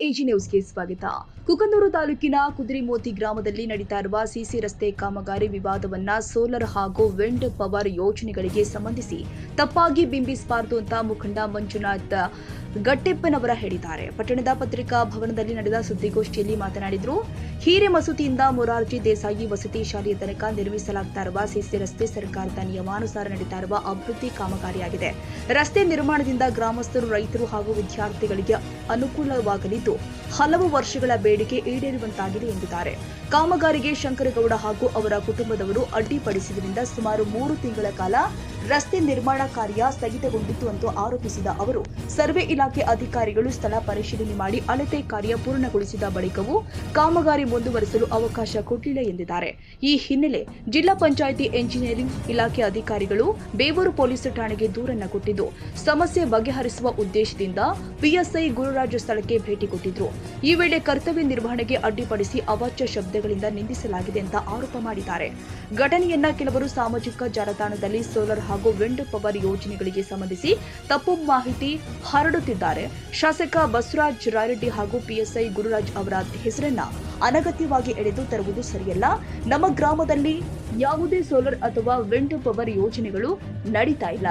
AG ನ್ಯೂಸ್ಗೆ ಸ್ವಾಗತ. ಕುಕನೂರು ತಾಲೂಕಿನ ಕುದುರೆಮೋತಿ ಗ್ರಾಮದಲ್ಲಿ ನಡೀತಾ ಇರುವ ಸಿಸಿ ರಸ್ತೆ ಕಾಮಗಾರಿ ವಿವಾದವನ್ನ ಸೋಲಾರ್ ಹಾಗೂ ವಿಂಡ್ ಪವರ್ ಯೋಜನೆಗಳಿಗೆ ಸಂಬಂಧಿಸಿ ತಪ್ಪಾಗಿ ಬಿಂಬಿಸಬಾರದು ಅಂತ ಮುಖಂಡ ಮಂಜುನಾಥ್ ಗಟ್ಟೆಪ್ಪನವರ ಹೇಳಿದ್ದಾರೆ. ಪಟ್ಟಣದ ಪತ್ರಿಕಾ ಭವನದಲ್ಲಿ ನಡೆದ ಸುದ್ದಿಗೋಷ್ಠಿಯಲ್ಲಿ ಮಾತನಾಡಿದರು. ಹಿರೇಮಸೂತಿಯಿಂದ ಮೊರಾರ್ಜಿ ದೇಸಾಯಿ ವಸತಿ ಶಾಲೆಯ ತನಕ ನಿರ್ಮಿಸಲಾಗ್ತಾ ಇರುವ ಸಿಸಿ ರಸ್ತೆ ಸರ್ಕಾರದ ನಿಯಮಾನುಸಾರ ನಡೀತಾ ಇರುವ ಅಭಿವೃದ್ಧಿ ಕಾಮಗಾರಿಯಾಗಿದೆ. ರಸ್ತೆ ನಿರ್ಮಾಣದಿಂದ ಗ್ರಾಮಸ್ಥರು, ರೈತರು ಹಾಗೂ ವಿದ್ಯಾರ್ಥಿಗಳಿಗೆ ಅನುಕೂಲವಾಗಲಿದ್ದು ಹಲವು ವರ್ಷಗಳ ಬೇಡಿಕೆ ಈಡೇರುವಂತಾಗಿದೆ ಎಂದಿದ್ದಾರೆ. ಕಾಮಗಾರಿಗೆ ಶಂಕರಗೌಡ ಹಾಗೂ ಅವರ ಕುಟುಂಬದವರು ಅಡ್ಡಿಪಡಿಸಿದ್ದರಿಂದ ಸುಮಾರು 3 ತಿಂಗಳ ಕಾಲ ರಸ್ತೆ ನಿರ್ಮಾಣ ಕಾರ್ಯ ಸ್ಥಗಿತಗೊಂಡಿತ್ತು ಎಂದು ಆರೋಪಿಸಿದ ಅವರು, ಸರ್ವೆ ಇಲಾಖೆ ಅಧಿಕಾರಿಗಳು ಸ್ಥಳ ಪರಿಶೀಲನೆ ಮಾಡಿ ಅಳತೆ ಕಾರ್ಯ ಪೂರ್ಣಗೊಳಿಸಿದ ಬಳಿಕವೂ ಕಾಮಗಾರಿ ಮುಂದುವರಿಸಲು ಅವಕಾಶ ಕೊಟ್ಟಿಲ್ಲ ಎಂದಿದ್ದಾರೆ. ಈ ಹಿನ್ನೆಲೆ ಜಿಲ್ಲಾ ಪಂಚಾಯಿತಿ ಎಂಜಿನಿಯರಿಂಗ್ ಇಲಾಖೆ ಅಧಿಕಾರಿಗಳು ಬೇವೂರು ಪೊಲೀಸ್ ಠಾಣೆಗೆ ದೂರನ್ನು ಕೊಟ್ಟಿದ್ದು, ಸಮಸ್ಯೆ ಬಗೆಹರಿಸುವ ಉದ್ದೇಶದಿಂದ ಪಿಎಸ್ಐ ಗುರುರಾಜ್ ಸ್ಥಳಕ್ಕೆ ಭೇಟಿ ಕೊಟ್ಟಿದ್ರು. ಈ ವೇಳೆ ಕರ್ತವ್ಯ ನಿರ್ವಹಣೆಗೆ ಅಡ್ಡಿಪಡಿಸಿ ಅವಾಚ್ಯ ಶಬ್ದಗಳಿಂದ ನಿಂದಿಸಲಾಗಿದೆ ಅಂತ ಆರೋಪ ಮಾಡಿದ್ದಾರೆ. ಘಟನೆಯನ್ನ ಕೆಲವರು ಸಾಮಾಜಿಕ ಜಾಲತಾಣದಲ್ಲಿ ಸೋಲಾರ್ ಹಾಗೂ ವಿಂಡ್ ಪವರ್ ಯೋಜನೆಗಳಿಗೆ ಸಂಬಂಧಿಸಿ ತಪ್ಪು ಮಾಹಿತಿ ಹರಡುತ್ತಿದ್ದಾರೆ. ಶಾಸಕ ಬಸವರಾಜ ರಾಯರೆಡ್ಡಿ ಹಾಗೂ ಪಿಎಸ್ಐ ಗುರುರಾಜ್ ಅವರ ಹೆಸರನ್ನ ಅನಗತ್ಯವಾಗಿ ಎಳೆದು ತರುವುದು ಸರಿಯಲ್ಲ. ನಮ್ಮ ಗ್ರಾಮದಲ್ಲಿ ಯಾವುದೇ ಸೋಲಾರ್ ಅಥವಾ ವಿಂಡ್ ಪವರ್ ಯೋಜನೆಗಳು ನಡೀತಾ ಇಲ್ಲ.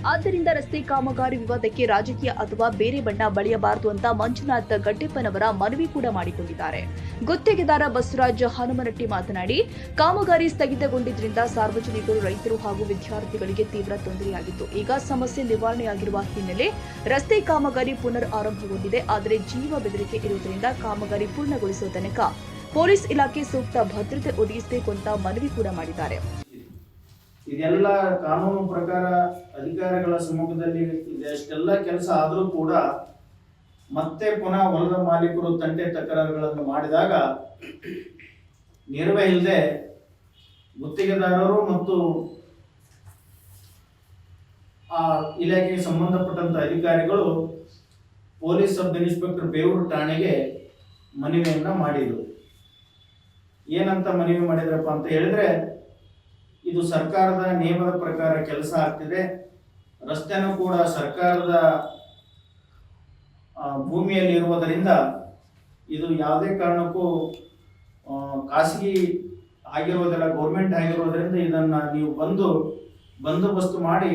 ಆದ್ದರಿಂದ ರಸ್ತೆ ಕಾಮಗಾರಿ ವಿವಾದಕ್ಕೆ ರಾಜಕೀಯ ಅಥವಾ ಬೇರೆ ಬಣ್ಣ ಬಳಿಯಬಾರದು ಅಂತ ಮಂಜುನಾಥ್ ಗಟ್ಟೆಪ್ಪನವರ ಮನವಿ ಕೂಡ ಮಾಡಿಕೊಂಡಿದ್ದಾರೆ. ಗುತ್ತಿಗೆದಾರ ಬಸವರಾಜ್ ಹನುಮನಟ್ಟಿ ಮಾತನಾಡಿ, ಕಾಮಗಾರಿ ಸ್ಥಗಿತಗೊಂಡಿದ್ದರಿಂದ ಸಾರ್ವಜನಿಕರು, ರೈತರು ಹಾಗೂ ವಿದ್ಯಾರ್ಥಿಗಳಿಗೆ ತೀವ್ರ ತೊಂದರೆಯಾಗಿತ್ತು. ಈಗ ಸಮಸ್ಯೆ ನಿವಾರಣೆಯಾಗಿರುವ ಹಿನ್ನೆಲೆ ರಸ್ತೆ ಕಾಮಗಾರಿ ಪುನರ್ ಆರಂಭಗೊಂಡಿದೆ. ಆದರೆ ಜೀವ ಬೆದರಿಕೆ ಇರುವುದರಿಂದ ಕಾಮಗಾರಿ ಪೂರ್ಣಗೊಳಿಸುವ ತನಕ ಪೊಲೀಸ್ ಇಲಾಖೆ ಸೂಕ್ತ ಭದ್ರತೆ ಒದಗಿಸಬೇಕು ಅಂತ ಮನವಿ ಕೂಡ ಮಾಡಿದ್ದಾರೆ. ಇದೆಲ್ಲ ಕಾನೂನು ಪ್ರಕಾರ ಅಧಿಕಾರಿಗಳ ಸಮ್ಮುಖದಲ್ಲಿ ಇದೆಷ್ಟೆಲ್ಲ ಕೆಲಸ ಆದರೂ ಕೂಡ ಮತ್ತೆ ಪುನಃ ಹೊಲದ ಮಾಲೀಕರು ತಂಟೆ ತಕರಾರುಗಳನ್ನು ಮಾಡಿದಾಗ ನಿರ್ವಹಿಸದೆ ಗುತ್ತಿಗೆದಾರರು ಮತ್ತು ಆ ಇಲಾಖೆಗೆ ಸಂಬಂಧಪಟ್ಟಂತ ಅಧಿಕಾರಿಗಳು ಪೊಲೀಸ್ ಸಬ್ ಇನ್ಸ್ಪೆಕ್ಟರ್ ಬೇವೂರು ಠಾಣೆಗೆ ಮನವಿಯನ್ನ ಮಾಡಿದರು. ಏನಂತ ಮನವಿ ಮಾಡಿದ್ರಪ್ಪ ಅಂತ ಹೇಳಿದ್ರೆ, ಇದು ಸರ್ಕಾರದ ನಿಯಮದ ಪ್ರಕಾರ ಕೆಲಸ ಆಗ್ತಿದೆ, ರಸ್ತೆನೂ ಕೂಡ ಸರ್ಕಾರದ ಭೂಮಿಯಲ್ಲಿ ಇರುವುದರಿಂದ ಇದು ಯಾವುದೇ ಕಾರಣಕ್ಕೂ ಖಾಸಗಿ ಆಗಿರೋದಿಲ್ಲ, ಗೌರ್ಮೆಂಟ್ ಆಗಿರೋದ್ರಿಂದ ಇದನ್ನ ನೀವು ಬಂದೋಬಸ್ತು ಮಾಡಿ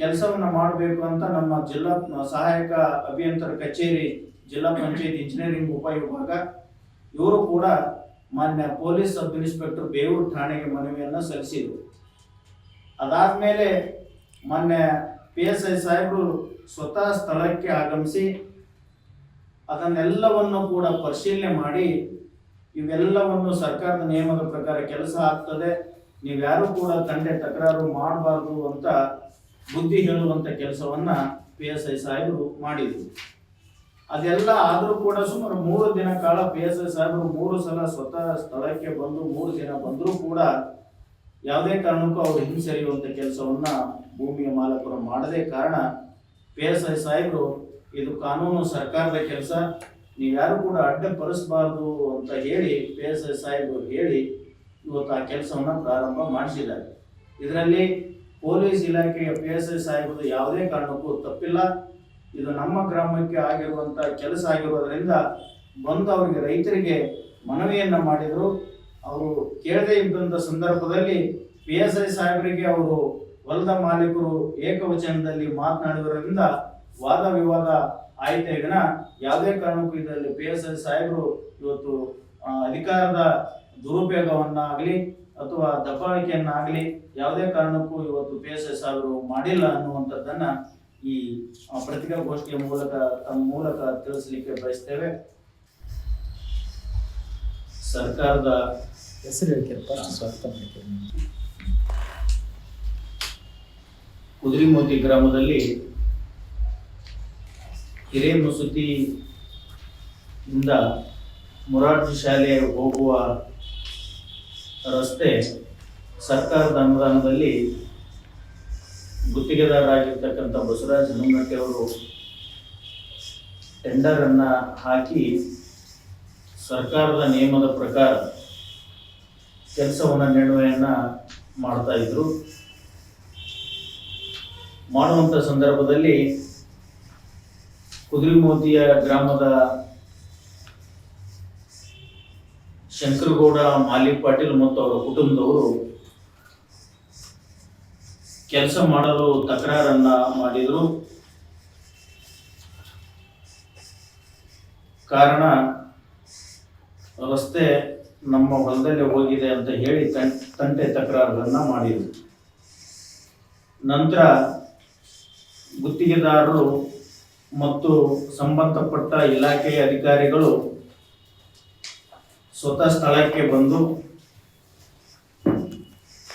ಕೆಲಸವನ್ನ ಮಾಡಬೇಕು ಅಂತ ನಮ್ಮ ಜಿಲ್ಲಾ ಸಹಾಯಕ ಅಭಿಯಂತರ ಕಚೇರಿ, ಜಿಲ್ಲಾ ಪಂಚಾಯತ್ ಇಂಜಿನಿಯರಿಂಗ್ ಉಪವಿಭಾಗ ಇವರು ಕೂಡ ಮಾನ್ಯ ಪೊಲೀಸ್ ಸಬ್ ಇನ್ಸ್ಪೆಕ್ಟರ್ ಬೇವೂರು ಠಾಣೆಗೆ ಮನವಿಯನ್ನು ಸಲ್ಲಿಸಿದರು. ಅದಾದ್ಮೇಲೆ ಮಾನ್ಯ PSI ಸಾಹೇಬರು ಸ್ವತಃ ಸ್ಥಳಕ್ಕೆ ಆಗಮಿಸಿ ಅದನ್ನೆಲ್ಲವನ್ನು ಕೂಡ ಪರಿಶೀಲನೆ ಮಾಡಿ, ಇವೆಲ್ಲವನ್ನು ಸರ್ಕಾರದ ನಿಯಮದ ಪ್ರಕಾರ ಕೆಲಸ ಆಗ್ತದೆ, ನೀವ್ಯಾರು ಕೂಡ ತಂದೆ ತಕರಾರು ಮಾಡಬಾರ್ದು ಅಂತ ಬುದ್ಧಿ ಹೇಳುವಂತ ಕೆಲಸವನ್ನ PSI ಸಾಹೇಬರು ಮಾಡಿದರು. ಅದೆಲ್ಲ ಆದರೂ ಕೂಡ ಸುಮಾರು 3 ದಿನ ಕಾಲ PSI ಸಾಹೇಬರು 3 ಸಲ ಸ್ವತಃ ಸ್ಥಳಕ್ಕೆ ಬಂದು 3 ದಿನ ಬಂದರೂ ಕೂಡ ಯಾವುದೇ ಕಾರಣಕ್ಕೂ ಅವರು ಹಿಂಸರಿಯುವಂತ ಕೆಲಸವನ್ನ ಭೂಮಿಯ ಮಾಲಕರು ಮಾಡದೇ ಕಾರಣ PSI ಸಾಹೇಬರು ಇದು ಕಾನೂನು ಸರ್ಕಾರದ ಕೆಲಸ, ನೀವ್ಯಾರು ಕೂಡ ಅಡ್ಡಪಡಿಸಬಾರದು ಅಂತ ಹೇಳಿ PSI ಸಾಹೇಬರು ಹೇಳಿ ಇವತ್ತು ಆ ಕೆಲಸವನ್ನ ಪ್ರಾರಂಭ ಮಾಡಿಸಿದ್ದಾರೆ. ಇದರಲ್ಲಿ ಪೊಲೀಸ್ ಇಲಾಖೆಯ PSI ಸಾಹೇಬರು ಯಾವುದೇ ಕಾರಣಕ್ಕೂ ತಪ್ಪಿಲ್ಲ. ಇದು ನಮ್ಮ ಗ್ರಾಮಕ್ಕೆ ಆಗಿರುವಂತ ಕೆಲಸ ಆಗಿರೋದ್ರಿಂದ ಬಂದು ಅವರಿಗೆ ರೈತರಿಗೆ ಮನವಿಯನ್ನ ಮಾಡಿದ್ರು. ಅವರು ಕೇಳದೇ ಇದ್ದಂತ ಸಂದರ್ಭದಲ್ಲಿ PSI ಸಾಹೇಬರಿಗೆ ಅವರು ಹೊಲದ ಮಾಲೀಕರು ಏಕವಚನದಲ್ಲಿ ಮಾತನಾಡಿರೋದ್ರಿಂದ ವಾದ ವಿವಾದ ಆಯ್ತೇ ವಿನ ಯಾವುದೇ ಕಾರಣಕ್ಕೂ ಇದರಲ್ಲಿ PSI ಸಾಹೇಬರು ಇವತ್ತು ಅಧಿಕಾರದ ದುರುಪಯೋಗವನ್ನಾಗಲಿ ಅಥವಾ ದಬ್ಬಾಳಿಕೆಯನ್ನಾಗಲಿ ಯಾವುದೇ ಕಾರಣಕ್ಕೂ ಇವತ್ತು PSI ಸಾಹೇಬರು ಮಾಡಿಲ್ಲ ಅನ್ನುವಂಥದ್ದನ್ನ ಈ ಪತ್ರಿಕಾಗೋಷ್ಠಿಯ ಮೂಲಕ ತಿಳಿಸಲಿಕ್ಕೆ ಬಯಸ್ತೇವೆ. ಸರ್ಕಾರದ ಕುದುರೆಮೋತಿ ಗ್ರಾಮದಲ್ಲಿ ಹಿರೇಮಸೂತಿಯಿಂದ ಮೊರಾರ್ಜಿ ಶಾಲೆ ಹೋಗುವ ರಸ್ತೆ ಸರ್ಕಾರದ ಅನುದಾನದಲ್ಲಿ ಗುತ್ತಿಗೆದಾರರಾಗಿರ್ತಕ್ಕಂಥ ಬಸವರಾಜ ಹನುಮನಟ್ಟಿ ಅವರು ಟೆಂಡರ್ ಅನ್ನ ಹಾಕಿ ಸರ್ಕಾರದ ನಿಯಮದ ಪ್ರಕಾರ ಕೆಲಸವನ್ನ ನಿರ್ವಹಣೆಯನ್ನ ಮಾಡ್ತಾ ಇದ್ರು. ಮಾಡುವಂತ ಸಂದರ್ಭದಲ್ಲಿ ಕುದುರೆಮೋತಿಯ ಗ್ರಾಮದ ಶಂಕರಗೌಡ ಮಾಲಿ ಪಾಟೀಲ್ ಮತ್ತು ಅವರ ಕುಟುಂಬದವರು ಕೆಲಸ ಮಾಡಲು ತಕರಾರನ್ನ ಮಾಡಿದರು. ಕಾರಣ ರಸ್ತೆ ನಮ್ಮ ಹೊಲದಲ್ಲೇ ಹೋಗಿದೆ ಅಂತ ಹೇಳಿ ತಂಟೆ ತಕರಾರನ್ನ ಮಾಡಿದರು. ನಂತರ ಗುತ್ತಿಗೆದಾರರು ಮತ್ತು ಸಂಬಂಧಪಟ್ಟ ಇಲಾಖೆಯ ಅಧಿಕಾರಿಗಳು ಸ್ವತಃ ಸ್ಥಳಕ್ಕೆ ಬಂದು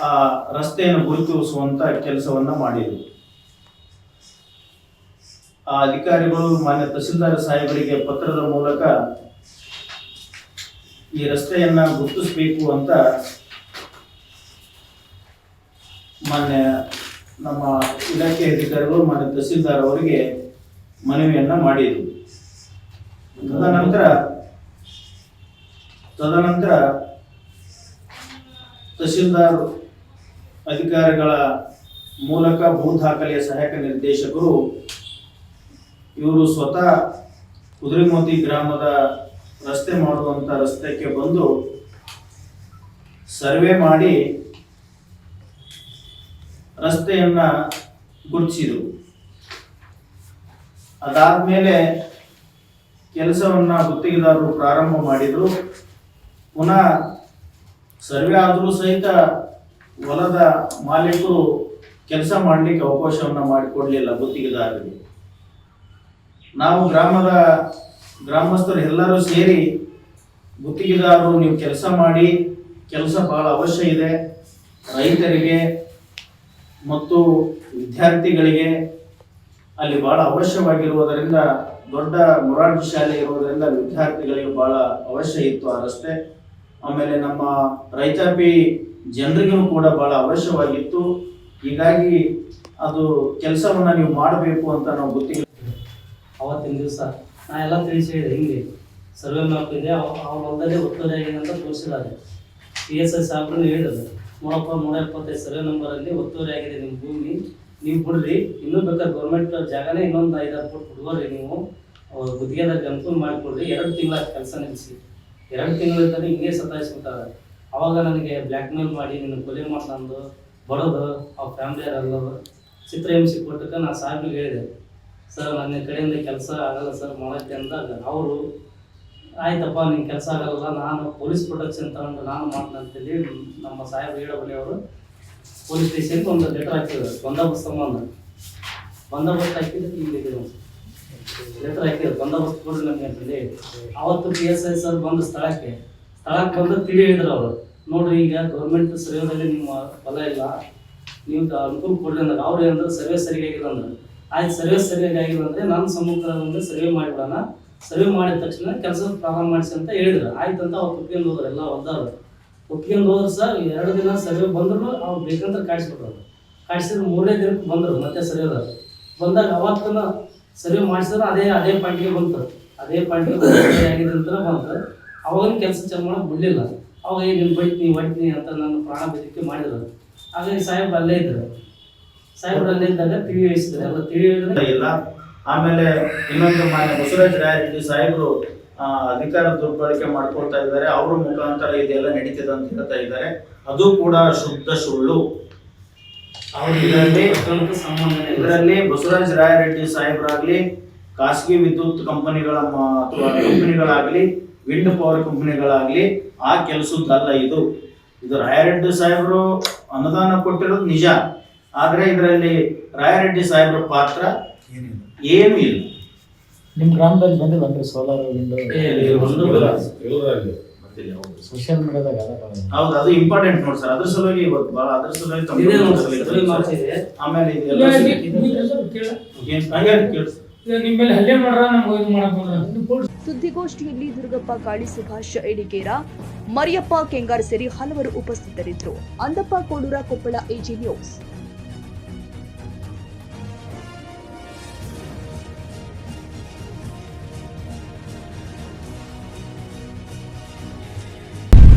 ಆ ರಸ್ತೆಯನ್ನು ಗುರುತಿಸುವಂತ ಕೆಲಸವನ್ನ ಮಾಡಿದರು. ಆ ಅಧಿಕಾರಿಗಳು ಮಾನ್ಯ ತಹಸೀಲ್ದಾರ್ ಸಾಹೇಬರಿಗೆ ಪತ್ರದ ಮೂಲಕ ಈ ರಸ್ತೆಯನ್ನ ಗುರುತಿಸಬೇಕು ಅಂತ ಮಾನ್ಯ ನಮ್ಮ ಇಲಾಖೆ ಅಧಿಕಾರಿಗಳು ಮಾನ್ಯ ತಹಸೀಲ್ದಾರ್ ಅವರಿಗೆ ಮನವಿಯನ್ನ ಮಾಡಿದರು. ತದನಂತರ ತಹಸೀಲ್ದಾರ್ ಅಧಿಕಾರಿಗಳ ಮೂಲಕ ಭೂ ದಾಖಲೆಯ ಸಹಾಯಕ ನಿರ್ದೇಶಕರು ಇವರು ಸ್ವತಃ ಕುದುರೆಮೋತಿ ಗ್ರಾಮದ ರಸ್ತೆ ಮಾಡುವಂತ ರಸ್ತೆಗೆ ಬಂದು ಸರ್ವೆ ಮಾಡಿ ರಸ್ತೆಯನ್ನ ಗುರುತಿಸಿದರು. ಅದಾದ್ಮೇಲೆ ಕೆಲಸವನ್ನ ಗುತ್ತಿಗೆದಾರರು ಪ್ರಾರಂಭ ಮಾಡಿದ್ರು. ಪುನಃ ಸರ್ವೆ ಆದರೂ ಸಹಿತ ಹೊಲದ ಮಾಲೀಕರು ಕೆಲಸ ಮಾಡಲಿಕ್ಕೆ ಅವಕಾಶವನ್ನ ಮಾಡಿಕೊಡ್ಲಿಲ್ಲ ಗುತ್ತಿಗೆದಾರರಿಗೆ. ನಾವು ಗ್ರಾಮಸ್ಥರು ಎಲ್ಲರೂ ಸೇರಿ ಗುತ್ತಿಗೆದಾರರು ನೀವು ಕೆಲಸ ಮಾಡಿ, ಕೆಲಸ ಬಹಳ ಅವಶ್ಯ ಇದೆ, ರೈತರಿಗೆ ಮತ್ತು ವಿದ್ಯಾರ್ಥಿಗಳಿಗೆ ಅಲ್ಲಿ ಬಹಳ ಅವಶ್ಯವಾಗಿರುವುದರಿಂದ, ದೊಡ್ಡ ಮೊರಾರ್ಜಿ ಶಾಲೆ ಇರುವುದರಿಂದ ವಿದ್ಯಾರ್ಥಿಗಳಿಗೆ ಬಹಳ ಅವಶ್ಯ ಇತ್ತು ಆ ರಸ್ತೆ. ಆಮೇಲೆ ನಮ್ಮ ರೈತಾಪಿ ಜನರಿಗೂ ಕೂಡ ಬಹಳ ಅವಶ್ಯವಾಗಿತ್ತು. ಹೀಗಾಗಿ ಅದು ಕೆಲಸವನ್ನ ನೀವು ಮಾಡಬೇಕು ಅಂತ ನಾವು ಗುತ್ತಿಗೆ ಅವತ್ತಿನ ದಿವಸ ನಾ ಎಲ್ಲ ತಿಳಿಸಿ ಹೇಳಿದೆ, ಹಿಂಗೆ ಸರ್ವೆ ಮ್ಯಾಪ್ ಇದೆ, ಅವ್ರ ಹೊಲದಲ್ಲೇ ಒತ್ತುವರಿ ಆಗಿದೆ ಅಂತ ತೋರಿಸಿದ್ದಾರೆ. PSI ಸಾಹೇಬ್ರು ಹೇಳಿದ್ರು, ನೋಡಪ್ಪ 175 ಸರ್ವೆ ನಂಬರಲ್ಲಿ ಒತ್ತುವರಿ ಆಗಿದೆ ನಿಮ್ಮ ಭೂಮಿ, ನೀವು ಬಿಡ್ರಿ, ಇನ್ನೂ ಬೇಕಾದ್ರೆ ಗೌರ್ಮೆಂಟ್ ಜಾಗನೇ ಇನ್ನೊಂದು 5-6 ಫುಟ್ ಬಿಡ್ಬೋರಿ, ನೀವು ಗುತ್ತಿಗೆದಾರಿಗೆ ಅನುಕೂಲ ಮಾಡಿಕೊಡ್ರಿ, 2 ತಿಂಗಳ ಕೆಲಸ ನಿಲ್ಲಿಸಿ. 2 ತಿಂಗಳಿಂದ ಹಿಂಗೆ ಸತಾಯಿಸ್ಬಿಟ್ಟಾರೆ. ಅವಾಗ ನನಗೆ ಬ್ಲ್ಯಾಕ್ ಮೇಲ್ ಮಾಡಿ ನಿನ್ನ ಕೊಲೆ ಮಾಡ್ತಂದು ಬಡೋದು ಅವ್ರ ಫ್ಯಾಮಿಲಿಯರೆಲ್ಲವರು ಚಿತ್ರಹಿಂಸೆ ಕೊಟ್ಟಕ್ಕೆ ನಾನು ಸಾಹೇಬ್ರಿಗೆ ಹೇಳಿದೆ, ಸರ್ ನನ್ನ ಕಡೆಯಿಂದ ಕೆಲಸ ಆಗಲ್ಲ ಸರ್ ಮಾಡೋಕ್ಕೆ ಅಂದಾಗ ಅವರು ಆಯ್ತಪ್ಪ ನಿನ್ನ ಕೆಲಸ ಆಗಲ್ಲ, ನಾನು ಪೊಲೀಸ್ ಪ್ರೊಟೆಕ್ಷನ್ ತಗೊಂಡು ನಾನು ಮಾಡ್ತೀನಿ ಅಂತೇಳಿ ನಮ್ಮ ಸಾಹೇಬ್ ಹೇಳಬಲ್ಲಿ ಅವರು ಪೊಲೀಸ್ ಸ್ಟೇಷನ್ಗೆ ಒಂದು ಲೆಟರ್ ಹಾಕಿದ್ರು. ಬಂದೋಬಸ್ತ್ ಬಂದೋಬಸ್ತ್ ಹಾಕಿದ್ರೆ ಹಿಂಗೆ ಲೆಟರ್ ಹಾಕಿದ್ರು, ಬಂದೋಬಸ್ತ್ ಕೊಡ್ರಿ ನಮಗೆ ಅಂತೇಳಿ. ಅವತ್ತು PSI ಸರ್ ಬಂದು ಸ್ಥಳಕ್ಕೆ ಬಂದು ತಿಳಿ ಹೇಳಿದ್ರು ಅವರು, ನೋಡ್ರಿ ಈಗ ಗೌರ್ಮೆಂಟ್ ಸರ್ವೆದಲ್ಲಿ ನಿಮ್ಮ ಫಲ ಇಲ್ಲ, ನೀವು ಅನುಕೂಲ ಕೊಡ್ರಿ ಅಂದಾಗ ಅವ್ರು ಏನಂದ್ರೆ ಸರ್ವೆ ಸರಿಯಾಗಿಲ್ಲ ಅಂದ್ರೆ, ಆಯ್ತು ಸರ್ವೆ ಸರಿಯಾಗಿ ಆಗಿಲ್ಲ ಅಂದರೆ ನಾನು ಸಮ್ಮುಖದಿಂದ ಸರ್ವೆ ಮಾಡಿಬಿಡೋಣ, ಸರ್ವೆ ಮಾಡಿದ ತಕ್ಷಣ ಕೆಲಸ ಪ್ರಾರಂಭ ಮಾಡಿಸಿ ಅಂತ ಹೇಳಿದ್ರು. ಆಯ್ತು ಅಂತ ಅವ್ರು ಒಪ್ಕೊಂಡು ಹೋದ್ರು, ಎಲ್ಲ ಹೊಲ್ದವ್ರು ಒಪ್ಕೊಂಡು ಹೋದ್ರು. ಸರ್ 2 ದಿನ ಸರ್ವೆ ಬಂದ್ರು, ಅವ್ರು ಬೇಕಂತ ಕಾಡಿಸ್ಬಿಟ್ರು. ಕಾಡಿಸಿದ್ರು 3ನೇ ದಿನಕ್ಕೆ ಬಂದರು ಮತ್ತೆ ಸರ್ವೆದಾರ ಬಂದಾಗ ಅವತ್ತನ್ನ ಸರ್ವೆ ಮಾಡಿಸಿದ್ರೆ ಅದೇ ಪಾಯಿಂಟ್ಗೆ ಬಂತು, ಅದೇ ಪಾಯಿಂಟ್ಗೆ ಆಗಿದೆ ಅಂತ ಬಂತು. ಅವಾಗಿನ ಕೆಲಸ ಚೆಕ್ ಮಾಡೋಕೆ ಬಿಡಲಿಲ್ಲ. ಅವಾಗ ನೀನು ಹೊಡ್ತೀನಿ ಅಂತ ನನ್ನ ಪ್ರಾಣ ಬೆದರಿಕೆ ಮಾಡಿದ್ರು. ಹಾಗಾಗಿ ಸಾಹೇಬ್ರು ಅಲ್ಲೇ ಇದ್ರು. ಸಾಹೇಬ್ರು ಅಲ್ಲೇ ಇದ್ದಾಗ ತಿಳಿ ವಹಿಸಿದ್ರು, ಎಲ್ಲ ತಿಳಿ ಇಲ್ಲ. ಆಮೇಲೆ ಇನ್ನೊಂದು ಮಾನ್ಯ ಬಸವರಾಜ ರಾಯರೆಡ್ಡಿ ಸಾಹೇಬರು ಅಧಿಕಾರ ದುರ್ಬಳಕೆ ಮಾಡ್ಕೊಳ್ತಾ ಇದ್ದಾರೆ, ಅವ್ರ ಮುಖಾಂತರ ಇದೆಲ್ಲ ನಡೀತಿದೆ ಅಂತ ಹೇಳ್ತಾ ಇದ್ದಾರೆ. ಅದು ಕೂಡ ಶುದ್ಧ ಸುಳ್ಳು. ಇದರಲ್ಲಿ ಬಸವರಾಜ ರಾಯರೆಡ್ಡಿ ಸಾಹೇಬರಾಗ್ಲಿ, ಖಾಸಗಿ ವಿದ್ಯುತ್ ಕಂಪನಿಗಳಾಗಲಿ, ವಿಂಡ್ ಪವರ್ ಕಂಪನಿಗಳಾಗಲಿ ಆ ಕೆಲಸದ್ದಲ್ಲ ಇದು. ರಾಯರೆಡ್ಡಿ ಸಾಹೇಬರು ಅನುದಾನ ಕೊಟ್ಟಿರೋದು ನಿಜ, ಆದ್ರೆ ಇದರಲ್ಲಿ ರಾಯರೆಡ್ಡಿ ಸಾಹೇಬ್ರ ಪಾತ್ರ ಏನು ಇಲ್ಲ. ನಿಮ್ಮ ಗ್ರಾಮದಲ್ಲಿ ಬಂದಿಲ್ಲ ಸೋಲಾರ್ ವಿಂಡೋ ಸೋಷಿಯಲ್ ಮೀಡಿಯಾದಾಗ? ಹೌದು, ಅದು ಇಂಪಾರ್ಟೆಂಟ್ ನೋಡಿ ಸರ್. ಅದ್ರ ಸಲುವಾಗಿ ಇವತ್ತು ಬಹಳ ಅದ್ರ ಸಲುವಾಗಿ ಆಮೇಲೆ ಸುದ್ದಿಗೋಷ್ಠಿಯಲ್ಲಿ ದುರ್ಗಪ್ಪ ಕಾಳಿ, ಸುಭಾಷ್ ಎಡಿಗೇರ, ಮರಿಯಪ್ಪ ಕೆಂಗಾರ್ ಸೇರಿ ಹಲವರು ಉಪಸ್ಥಿತರಿದ್ದರು. Andappa Kodur, Koppal, AG news.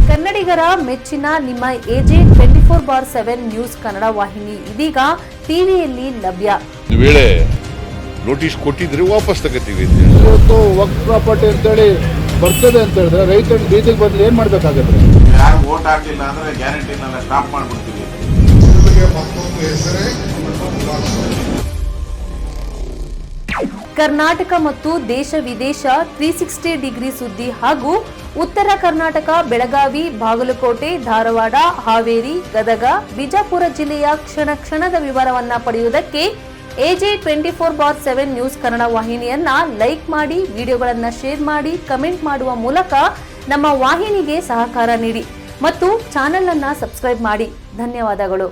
ಕನ್ನಡಿಗರ ಮೆಚ್ಚಿನ ನಿಮ್ಮ AG 24/7 ನ್ಯೂಸ್ ಕನ್ನಡ ವಾಹಿನಿ ಇದೀಗ ಟಿವಿಯಲ್ಲಿ ಲಭ್ಯ. ನೋಟಿಸ್ ಕೊಟ್ಟಿದ್ರೆ ವಾಪಸ್ ತಗೋತೀವಿ. ಇವತ್ತು ವಕ್ಫ್ ಪ್ರಾಪರ್ಟಿ ಅಂತೇಳಿ ಬರ್ತದೆ ಅಂತ ಹೇಳಿದ್ರೆ ರೈತರು ಬೀದಿಗೆ ಬಂದು ಏನು ಮಾಡಬೇಕಾಗತ್ತೆ? ಯಾರು ವೋಟ್ ಹಾಕಲಿಲ್ಲ ಅಂದರೆ ಗ್ಯಾರಂಟಿನೆಲ್ಲ ಸ್ಟಾಪ್ ಮಾಡಿಬಿಡ್ತೀವಿ. ಕರ್ನಾಟಕ ಮತ್ತು ದೇಶ ವಿದೇಶ 360 ಡಿಗ್ರಿ ಸುದ್ದಿ ಹಾಗೂ ಉತ್ತರ ಕರ್ನಾಟಕ ಬೆಳಗಾವಿ, ಬಾಗಲಕೋಟೆ, ಧಾರವಾಡ, ಹಾವೇರಿ, ಗದಗ, ಬಿಜಾಪುರ ಜಿಲ್ಲೆಯ ಕ್ಷಣ ಕ್ಷಣದ ವಿವರವನ್ನ ಪಡೆಯುವುದಕ್ಕೆ AJ 24/7 ನ್ಯೂಸ್ ಕನ್ನಡ ವಾಹಿನಿಯನ್ನ ಲೈಕ್ ಮಾಡಿ, ವಿಡಿಯೋಗಳನ್ನ ಶೇರ್ ಮಾಡಿ, ಕಮೆಂಟ್ ಮಾಡುವ ಮೂಲಕ ನಮ್ಮ ವಾಹಿನಿಗೆ ಸಹಕಾರ ನೀಡಿ ಮತ್ತು ಚಾನೆಲ್ ಅನ್ನ ಸಬ್ಸ್ಕ್ರೈಬ್ ಮಾಡಿ. ಧನ್ಯವಾದಗಳು.